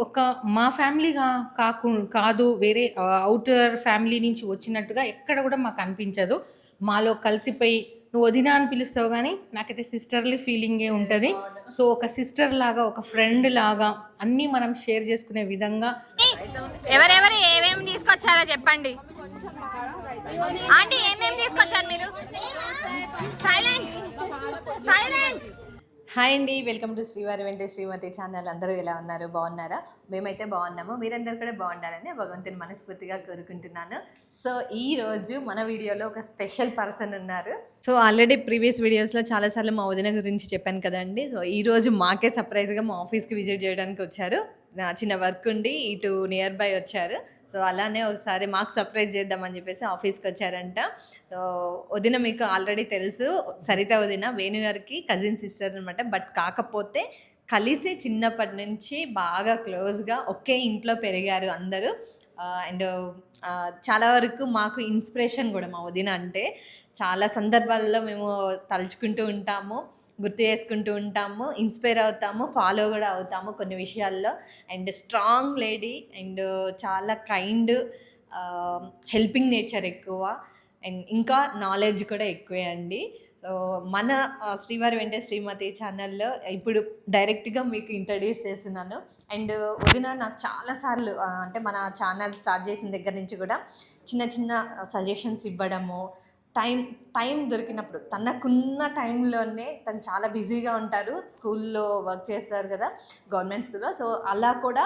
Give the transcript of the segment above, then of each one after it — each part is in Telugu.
ఒక మా ఫ్యామిలీగా కాదు వేరే ఔటర్ ఫ్యామిలీ నుంచి వచ్చినట్టుగా ఎక్కడ కూడా మాకు అనిపించదు. మాలో కలిసిపోయి నువ్వు వదిన అని పిలుస్తావు గానీ నాకైతే సిస్టర్లీ ఫీలింగే ఉంటది. సో ఒక సిస్టర్ లాగా, ఒక ఫ్రెండ్ లాగా అన్నీ మనం షేర్ చేసుకునే విధంగా ఎవరెవరు ఏమేమి తీసుకొచ్చారో చెప్పండి. ఆంటీ ఏమేమి తీసుకొచ్చారు మీరు? Silent silent. హాయ్ అండి, వెల్కమ్ టు శ్రీవారి వెంటే శ్రీమతి ఛానల్. అందరూ ఎలా ఉన్నారు? బాగున్నారా? మేమైతే బాగున్నాము. మీరందరూ కూడా బాగుండాలని భగవంతుని మనస్ఫూర్తిగా కోరుకుంటున్నాను. సో ఈ రోజు మన వీడియోలో ఒక స్పెషల్ పర్సన్ ఉన్నారు. సో ఆల్రెడీ ప్రీవియస్ వీడియోస్లో చాలాసార్లు మా వదిన గురించి చెప్పాను కదండి. సో ఈ రోజు మాకే సర్ప్రైజ్గా మా ఆఫీస్కి విజిట్ చేయడానికి వచ్చారు. చిన్న వర్క్ ఉండి ఇటు నియర్ బై వచ్చారు. సో అలానే ఒకసారి మాకు సర్ప్రైజ్ చేద్దామని చెప్పేసి ఆఫీస్కి వచ్చారంట. సో వదిన మీకు ఆల్రెడీ తెలుసు, సరిత వదిన వేణు గారికి కజిన్ సిస్టర్ అనమాట. బట్ కాకపోతే కలిసి చిన్నప్పటి నుంచి బాగా క్లోజ్గా ఒకే ఇంట్లో పెరిగారు అందరూ. అండ్ చాలా వరకు మాకు ఇన్స్పిరేషన్ కూడా మా వదిన అంటే. చాలా సందర్భాల్లో మేము తలుచుకుంటూ ఉంటాము, గుర్తు చేసుకుంటూ ఉంటాము, ఇన్స్పైర్ అవుతాము, ఫాలో కూడా అవుతాము కొన్ని విషయాల్లో. అండ్ స్ట్రాంగ్ లేడీ అండ్ చాలా కైండ్, హెల్పింగ్ నేచర్ ఎక్కువ, అండ్ ఇంకా నాలెడ్జ్ కూడా ఎక్కువే అండి. సో మన శ్రీవారి వెంటే శ్రీమతి ఛానల్లో ఇప్పుడు డైరెక్ట్గా మీకు ఇంట్రడ్యూస్ చేస్తున్నాను. అండ్ వదిన నాకు చాలాసార్లు అంటే మన ఛానల్ స్టార్ట్ చేసిన దగ్గర నుంచి కూడా చిన్న చిన్న సజెషన్స్ ఇవ్వడము, టైం దొరికినప్పుడు తనకున్న టైంలోనే తను చాలా బిజీగా ఉంటారు. స్కూల్లో వర్క్ చేస్తారు కదా, గవర్నమెంట్ స్కూల్లో. సో అలా కూడా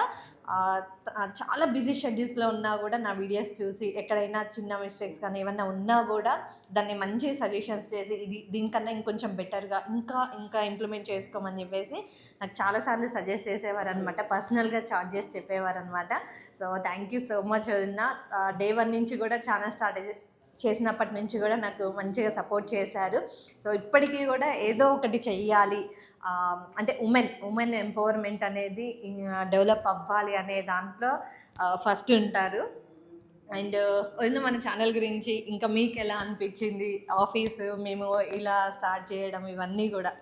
చాలా బిజీ షెడ్యూల్స్లో ఉన్నా కూడా నా వీడియోస్ చూసి ఎక్కడైనా చిన్న మిస్టేక్స్ కానీ ఏమన్నా ఉన్నా కూడా దాన్ని మంచి సజెషన్స్ చేసి దీనికన్నా ఇంకొంచెం బెటర్గా ఇంకా ఇంప్లిమెంట్ చేసుకోమని చెప్పేసి నాకు చాలాసార్లు సజెస్ట్ చేసేవారు అనమాట. పర్సనల్గా చాట్ చేసి చెప్పేవారు అనమాట. So thank you so much వదిన. డే 1 నుంచి కూడా ఛానల్ స్టార్ట్ చేసినప్పటి నుంచి కూడా నాకు మంచిగా సపోర్ట్ చేశారు. సో ఇప్పటికీ కూడా ఏదో ఒకటి చెయ్యాలి, అంటే ఉమెన్ ఎంపవర్మెంట్ అనేది డెవలప్ అవ్వాలి అనే దాంట్లో ఫస్ట్ ఉంటారు. అండ్ వదిన మన ఛానల్ గురించి ఇంకా మీకు ఎలా అనిపించింది, ఆఫీసు మేము ఇలా స్టార్ట్ చేయడం ఇవన్నీ కూడా?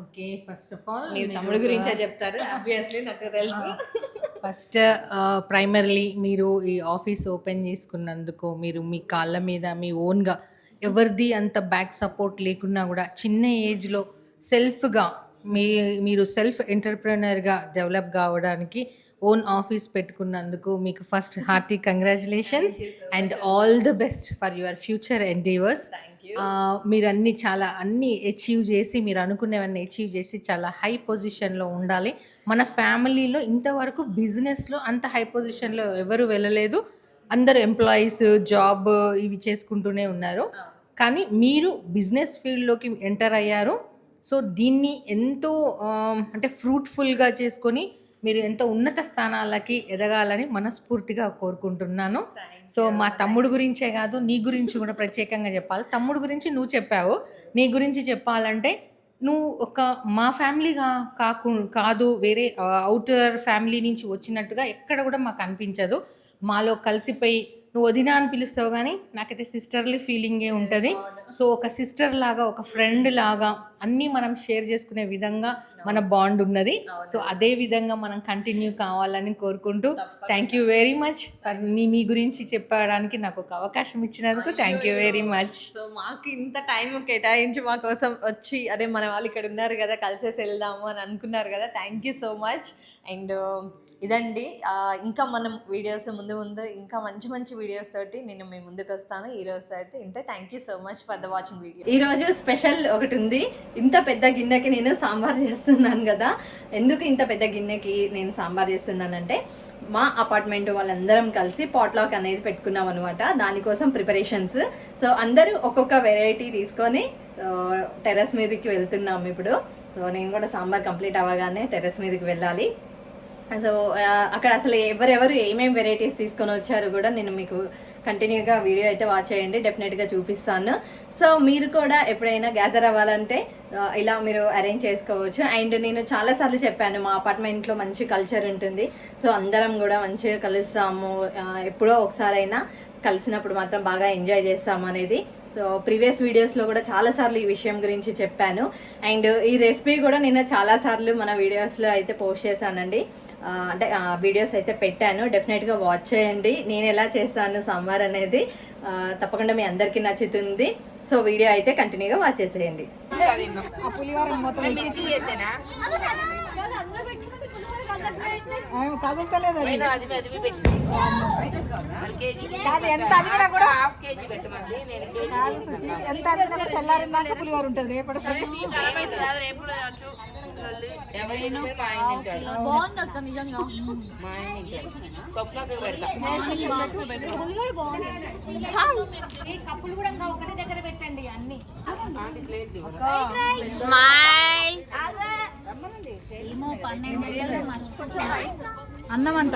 ఓకే, ఫస్ట్ ఆఫ్ ఆల్ మీరు తమ్ముడు గురించే చెప్తారు, ఆబ్వియస్లీ నాకు తెలుసు. ఫస్ట్ ప్రైమర్లీ మీరు ఈ ఆఫీస్ ఓపెన్ చేసుకున్నందుకు మీరు మీ కాళ్ళ మీద మీ ఓన్గా ఎవరిది అంత బ్యాక్ సపోర్ట్ లేకున్నా కూడా చిన్న ఏజ్లో సెల్ఫ్గా మీరు సెల్ఫ్ ఎంటర్ప్రెనర్గా డెవలప్ కావడానికి ఓన్ ఆఫీస్ పెట్టుకున్నందుకు మీకు first hearty congratulations and all the best for your future ఎండేవర్స్. మీరు అన్నీ అచీవ్ చేసి, మీరు అనుకునేవన్నీ అచీవ్ చేసి చాలా హై పొజిషన్లో ఉండాలి. మన ఫ్యామిలీలో ఇంతవరకు బిజినెస్లో అంత హై పొజిషన్లో ఎవరు వెళ్ళలేదు. అందరూ ఎంప్లాయీస్, జాబ్ ఇవి చేసుకుంటూనే ఉన్నారు. కానీ మీరు బిజినెస్ ఫీల్డ్లోకి ఎంటర్ అయ్యారు. సో దీన్ని ఎంతో అంటే ఫ్రూట్ఫుల్గా చేసుకొని మీరు ఎంతో ఉన్నత స్థానాలకి ఎదగాలని మనస్ఫూర్తిగా కోరుకుంటున్నాను. సో మా తమ్ముడు గురించే కాదు, నీ గురించి కూడా ప్రత్యేకంగా చెప్పాలి. తమ్ముడు గురించి నువ్వు చెప్పావు, నీ గురించి చెప్పాలంటే నువ్వు ఒక మా ఫ్యామిలీగా కాదు వేరే ఔటర్ ఫ్యామిలీ నుంచి వచ్చినట్టుగా ఎక్కడ కూడా మాకు అనిపించదు. మాలో కలిసిపోయి నువ్వు వదిన అని పిలుస్తావు కానీ నాకైతే సిస్టర్లీ ఫీలింగే ఉంటుంది. సో ఒక సిస్టర్ లాగా, ఒక ఫ్రెండ్ లాగా అన్నీ మనం షేర్ చేసుకునే విధంగా మన బాండ్ ఉన్నది. సో అదే విధంగా మనం కంటిన్యూ కావాలని కోరుకుంటూ thank you very much for me గురించి చెప్పడానికి నాకు ఒక అవకాశం ఇచ్చినందుకు thank you very much. So మాకు ఇంత టైం కేటాయించి మా కోసం వచ్చి అరే మన వాళ్ళు ఇక్కడ ఉన్నారు కదా, కలిసేసి వెళ్దాము అని అనుకున్నారు కదా, thank you so much. And ఇదండి, ఇంకా మనం వీడియోస్ ముందు ఇంకా మంచి వీడియోస్ తోటి నేను మీ ముందుకు వస్తాను. ఈరోజు అయితే ఇంతే. Thank you so much for the watching video. ఈరోజు స్పెషల్ ఒకటి ఉంది. ఇంత పెద్ద గిన్నెకి నేను సాంబార్ చేస్తున్నాను కదా. ఎందుకు ఇంత పెద్ద గిన్నెకి నేను సాంబార్ చేస్తున్నానంటే మా అపార్ట్మెంట్ వాళ్ళందరం కలిసి పాట్లాక్ అనేది పెట్టుకున్నాం అనమాట. దానికోసం ప్రిపరేషన్స్. సో అందరూ ఒక్కొక్క వెరైటీ తీసుకొని టెర్రస్ మీదకి వెళ్తున్నాం ఇప్పుడు. సో నేను కూడా సాంబార్ కంప్లీట్ అవ్వగానే టెర్రస్ మీదకి వెళ్ళాలి. సో అక్కడ అసలు ఎవరెవరు ఏమేమి వెరైటీస్ తీసుకొని వచ్చారు కూడా నేను మీకు కంటిన్యూగా వీడియో అయితే వాచ్ చేయండి, డెఫినెట్గా చూపిస్తాను. సో మీరు కూడా ఎప్పుడైనా గ్యాదర్ అవ్వాలంటే ఇలా మీరు అరేంజ్ చేసుకోవచ్చు. అండ్ నేను చాలాసార్లు చెప్పాను మా అపార్ట్మెంట్లో మంచి కల్చర్ ఉంటుంది. సో అందరం కూడా మంచిగా కలుస్తాము, ఎప్పుడో ఒకసారైనా కలిసినప్పుడు మాత్రం బాగా ఎంజాయ్ చేస్తాము అనేది. సో ప్రీవియస్ వీడియోస్లో కూడా చాలాసార్లు ఈ విషయం గురించి చెప్పాను. అండ్ ఈ రెసిపీ కూడా నేను చాలాసార్లు మన వీడియోస్లో అయితే పోస్ట్ చేశానండి. అంటే వీడియోస్ అయితే పెట్టాను. డెఫినెట్గా వాచ్ చేయండి నేను ఎలా చేస్తాను సాంబార్ అనేది. తప్పకుండా మీ అందరికీ నచ్చుతుంది. సో వీడియో అయితే కంటిన్యూగా వాచ్ చేసేయండి. తెల్లారిందాక పులిహోర ఉంటుంది రేపటి కప్పులు కూడా ఒకటి దగ్గర పెట్టండి అన్ని. అన్నం అంట.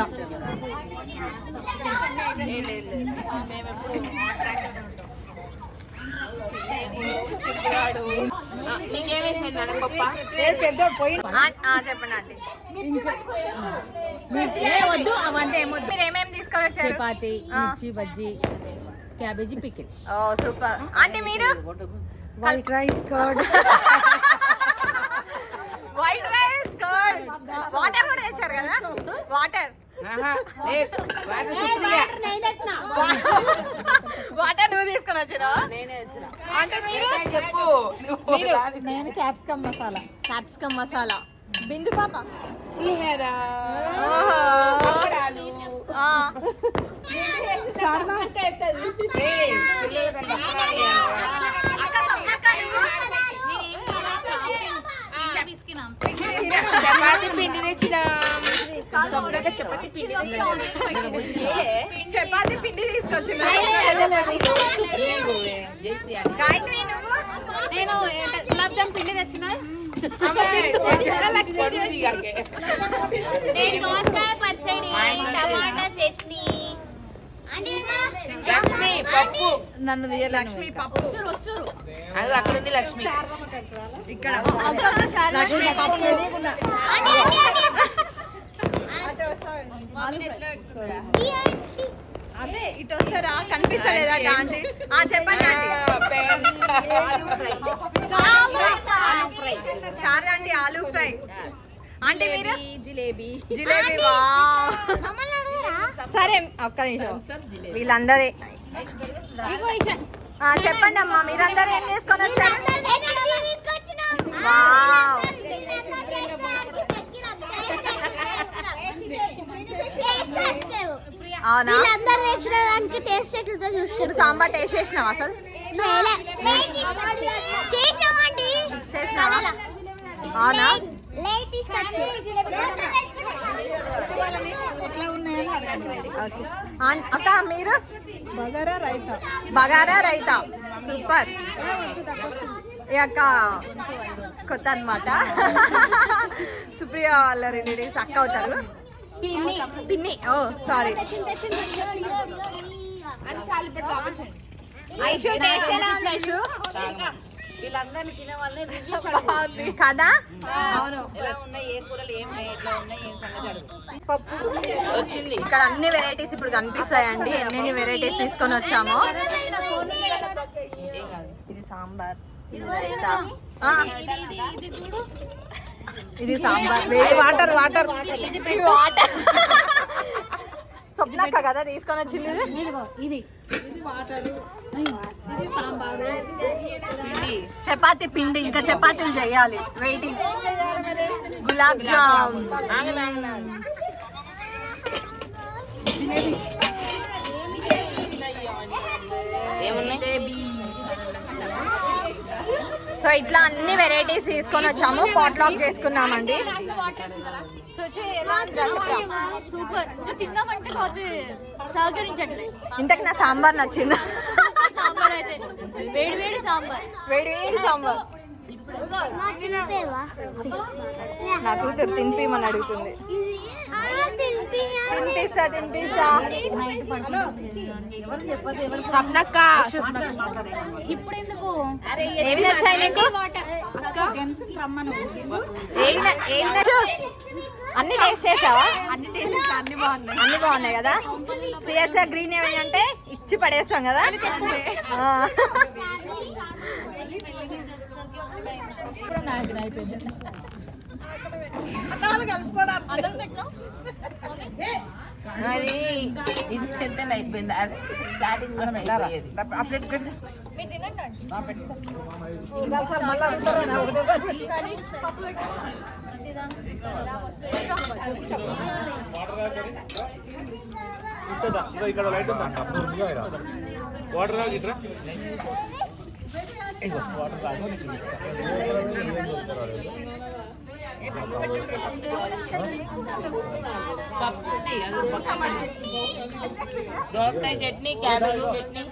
చెప్పండి ఆంటీ. వద్దు అవంటే ఏమొద్దు. మీరు ఏమేమి తీసుకొని వచ్చారు? చపాతి, మిర్చి బజ్జీ, క్యాబేజీ పికిల్. ఓ సూపర్. ఆంటీ మీరు? White rice curd. White rice curd. Water కూడా తెచ్చారు కదా? వాటర్ వాటర్ నువ్వు తీసుకొని వచ్చినా? అంటే మీరు చెప్పు. నేను క్యాప్సికమ్ మసాలా. క్యాప్సికమ్ మసాలా. బిందు పాప చపాతి పిండి తెచ్చిన చపాతి పిండి చపాతి పిండి తీసుకొచ్చిన గాయత్రి నువ్వు? నేను గులాబ్ జామ్ పిండి తెచ్చిన. దోసకాయ పచ్చడి, టమాటా చట్నీ. లక్ష్మి పప్పు. నన్ను లక్ష్మి పప్పు. అది అక్కడ ఉంది లక్ష్మి. ఇక్కడ లక్ష్మి పప్పు. అదే ఇటు వస్తారా? కనిపిస్తలేదా ఆంటీ? చెప్పండి ఆంటీ. చారు అండి, ఆలూ ఫ్రై. ఆంటీ మీరు? జిలేబీ. సరే ఒక్క నిమిషం. వీళ్ళందరే చెప్పండి అమ్మా, మీరందరూ ఏం చేసుకొని వచ్చారు? వావ్. అవునా? ఇప్పుడు సాంబార్ టేస్ట్ చేసినావా అసలు? చేసినావా? అవునా? అక్క మీరు? బగారా రైతా. సూపర్. ఈ అక్క కొత్త అన్నమాట. సుప్రియ వాళ్ళ రిలేటివ్స్ అక్క అవుతారు. పిన్ని. ఓ సారీ. ఐషు టేస్ట్ ఎలా ఉంది ఐషు? వీళ్ళందరినీ తినే వాళ్ళే కదా? అవును. వచ్చింది. ఇక్కడ అన్ని వెరైటీస్ ఇప్పుడు కనిపిస్తాయండి. ఎన్ని వెరైటీస్ తీసుకొని వచ్చాము. ఇది సాంబార్, ఇది రైతా. ఇది సాంబార్. వాటర్ వాటర్ ఇది వాటర్. స్వప్నక్క కదా తీసుకొని వచ్చింది ఇది. ఇది వాటర్, ఇది సాంబారు, చపాతి పిండి. ఇంకా చపాతీలు చేయాలి. వెయిటింగ్. గులాబ్ జామ్. సో ఇట్లా అన్ని వెరైటీస్ తీసుకొని వచ్చాము. పాట్ లాక్ చేసుకున్నామండి. సుచి ఎలా ఉందా చెప్పరా? సూపర్. తిందామంటే సహకరించట్లేదు. ఇంతకు నా సాంబార్ నచ్చిందా? సాంబార్ అయితే వేడి వేడి సాంబార్. వేడి వేడి సాంబార్. నా కూతురు తినిపిమని అడుగుతుంది. తినిపిస్తా. స్వప్నక్క ఇప్పుడు ఎందుకు? ఏమి నచ్చాయి నీకు? ఏమి నచ్చు? అన్ని టేస్ట్ చేసావా? అన్ని బాగున్నాయి కదా? సిఎస్ఆర్ గ్రీన్ ఏమైనా అంటే ఇచ్చి పడేస్తాం కదా. మరి ఇది ఎంత అయిపోయింది అది స్టార్టింగ్ అయిపోయేది ఇక్కడ లైట్ వాటర్ ఇట్రా పప్పు ఉంది, అది పక్కన. దోసకాయ చట్నీ, క్యాబేజీ చట్నీ.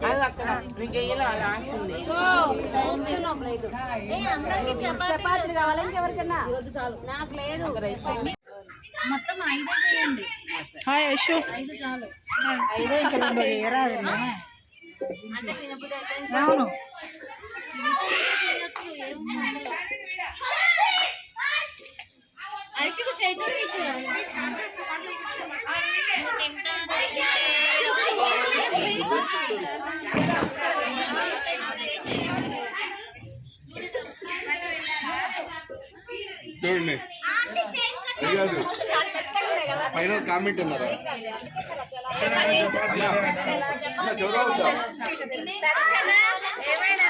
అది అక్కడ మీకు వెయ్యాలి లాస్ట్ ఉంది. చపాతీలు కావాలని ఎవరికన్నా నాకు లేదు మొత్తం 5 చేయండి. హాయ్ యశు 5 చాలు. 5 ఇక్కడ అంటే తినబుద్ధి అయితే అవును అరటికు చైతన్య చూడండి ఫైనల్ కామెంట్ ఉన్నారా ఏమైనా